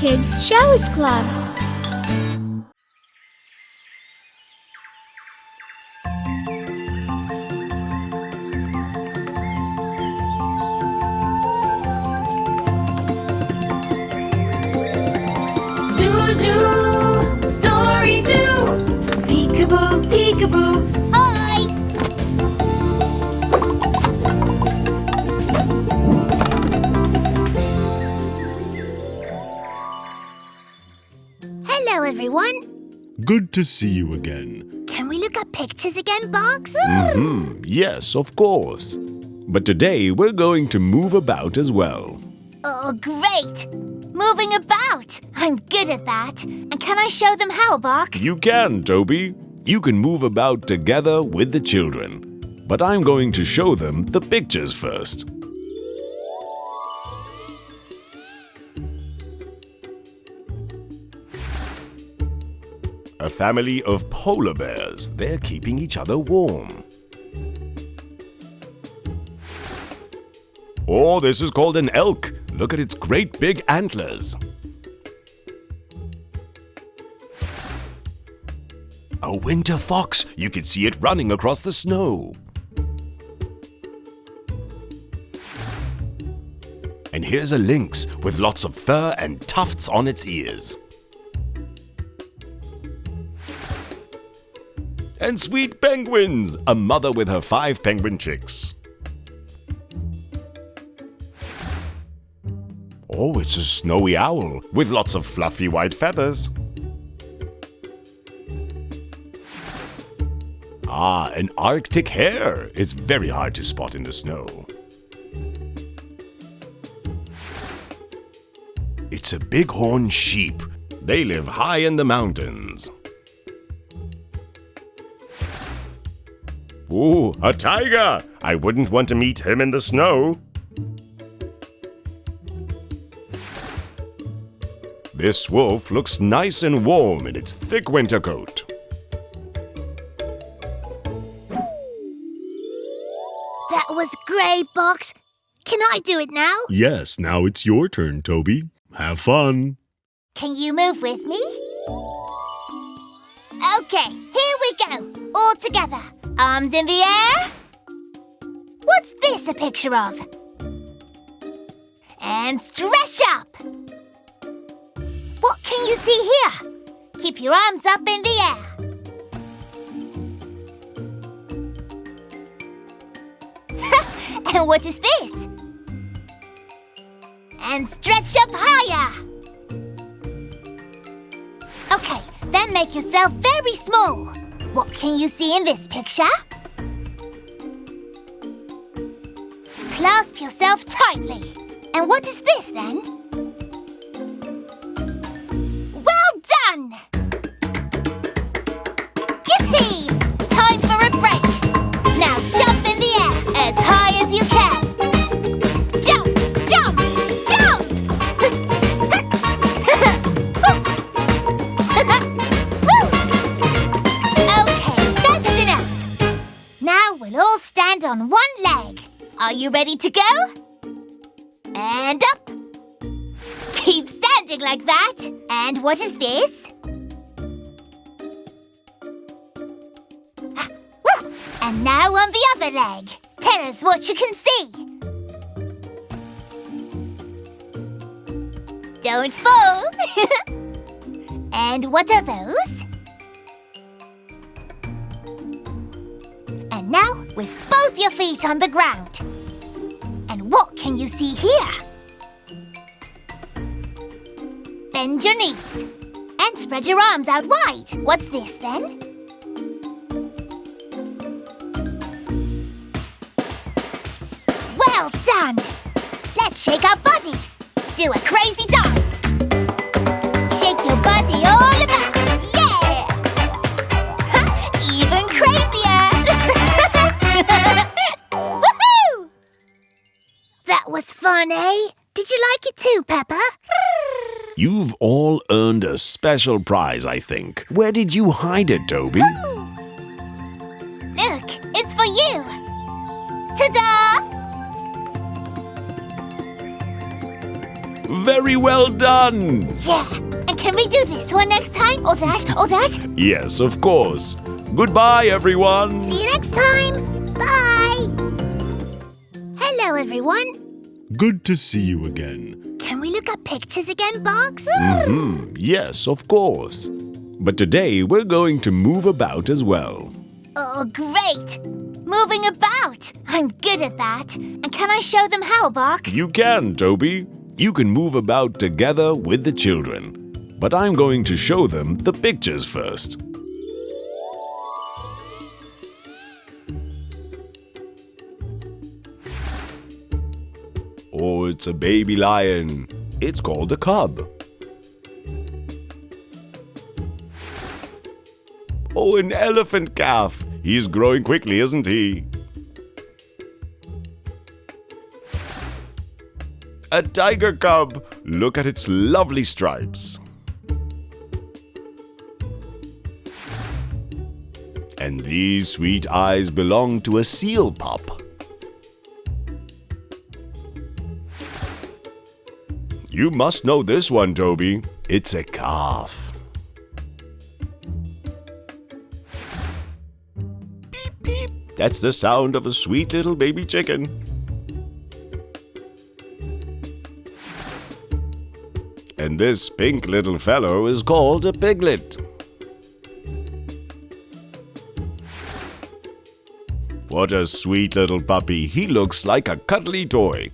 Kids Shows Club. Zoo, zoo, StoryZoo. Peekaboo, peekaboo. Hi! Hello, everyone. Good to see you again. Can we look at pictures again, Box? Yes, of course. But today we're going to move about as well. Oh, great! Moving about. I'm good at that. And can I show them how, Box? You can, Toby. You can move about together with the children. But I'm going to show them the pictures first. A family of polar bears. They're keeping each other warm. Oh, this is called an elk. Look at its great big antlers. A winter fox. You can see it running across the snow. And here's a lynx with lots of fur and tufts on its ears. And sweet penguins, a mother with her 5 penguin chicks. Oh, it's a snowy owl with lots of fluffy white feathers. Ah, an Arctic hare. It's very hard to spot in the snow. It's a bighorn sheep. They live high in the mountains. Ooh, a tiger! I wouldn't want to meet him in the snow. This wolf looks nice and warm in its thick winter coat. That was great, Box. Can I do it now? Yes, now it's your turn, Toby. Have fun. Can you move with me? Okay, here we go. All together. Arms in the air. What's this a picture of? And stretch up. What can you see here? Keep your arms up in the air. And what is this? And stretch up higher. Okay, then make yourself very small. What can you see in this picture? Clasp yourself tightly. And what is this then? Well done! Yippee! Time for a break. Now jump in the air as high as you can. Jump, jump, jump! Okay, that's enough. Now we'll all stand on one leg. Are you ready to go? And up. Keep standing like that. And what is this? And now on the other leg. Tell us what you can see. Don't fall. And what are those? And now with both your feet on the ground. And what can you see here? Bend your knees and spread your arms out wide. What's this then? Well done! Let's shake our bodies. Do a crazy dance. Shake your body all about. Yeah! Even crazier! Woohoo! That was fun, eh? Did you like it too, Peppa? You've all earned a special prize, I think. Where did you hide it, Toby? Look, it's for you! Ta-da! Very well done! Yeah. And can we do this one next time? Or that? Or that? Yes, of course. Goodbye, everyone! See you next time. Bye. Hello, everyone. Good to see you again. Can we look at pictures again, Box? Yes, of course. But today we're going to move about as well. Oh, great. Moving about. I'm good at that. And can I show them how, Box? You can, Toby. You can move about together with the children. But I'm going to show them the pictures first. Oh, it's a baby lion. It's called a cub. Oh, an elephant calf. He's growing quickly, isn't he? A tiger cub. Look at its lovely stripes. And these sweet eyes belong to a seal pup. You must know this one, Toby. It's a calf. Beep, beep. That's the sound of a sweet little baby chicken. And this pink little fellow is called a piglet. What a sweet little puppy. He looks like a cuddly toy.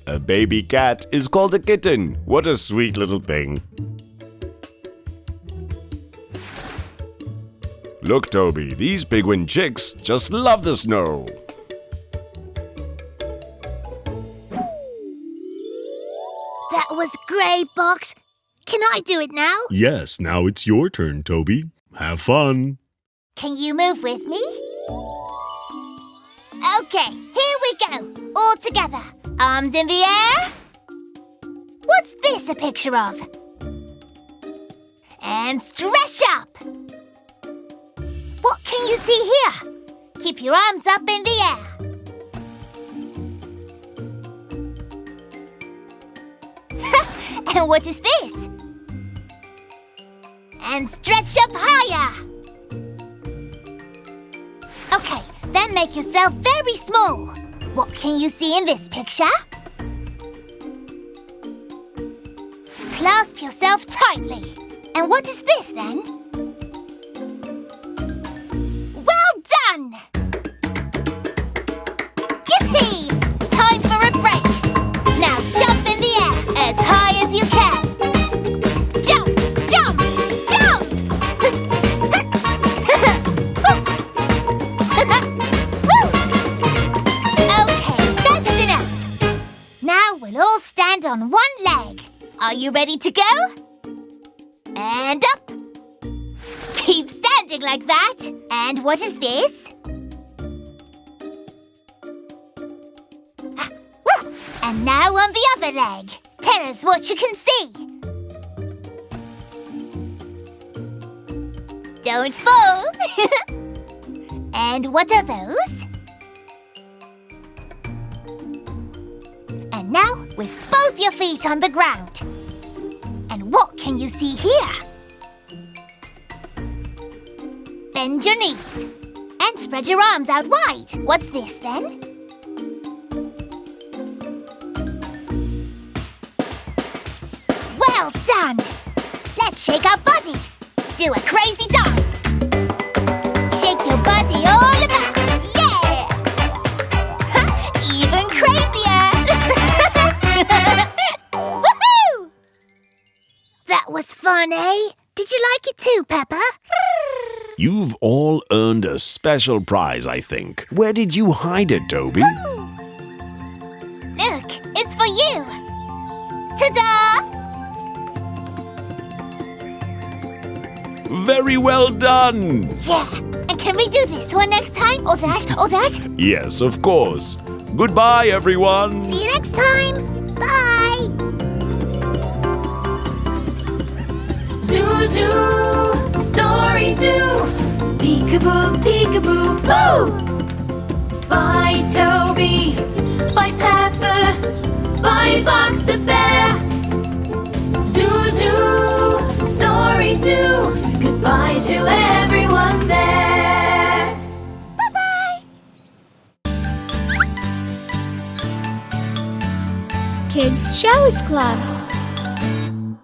A baby cat is called a kitten. What a sweet little thing. Look, Toby, these penguin chicks just love the snow. That was great, Box. Can I do it now? Yes, now it's your turn, Toby. Have fun. Can you move with me? Okay, here we go. All together. Arms in the air. What's this a picture of? And stretch up. What can you see here? Keep your arms up in the air. And what is this? And stretch up higher. Okay, then make yourself very small. What can you see in this picture? Clasp yourself tightly. And what is this then? Well done! Yippee! Time for a break. Now jump in the air as high as you can. Jump, jump, jump! Okay, that's enough. Now we'll all stand on one leg. Are you ready to go? And up. Keep standing like that. And what is this? And now on the other leg. Tell us what you can see. Don't fall. And what are those? And now with both your feet on the ground. And what can you see here? Bend your knees and spread your arms out wide. What's this then? Well done! Let's shake our bodies. Do a crazy dance. Shake your body all about. Yeah! Even crazier! Woohoo! That was fun, eh? Did you like it too, Peppa? You've all earned a special prize, I think. Where did you hide it, Toby? Look, it's for you. Ta-da! Very well done! Yeah, and can we do this one next time? Or that, or that? Yes, of course. Goodbye, everyone! See you next time. Bye! Zoo, zoo, StoryZoo. Peekaboo, peekaboo, boo! By Toby. Toby barks the bear. Zoo, zoo, StoryZoo. Goodbye to everyone there. Bye-bye. Kids Shows Club.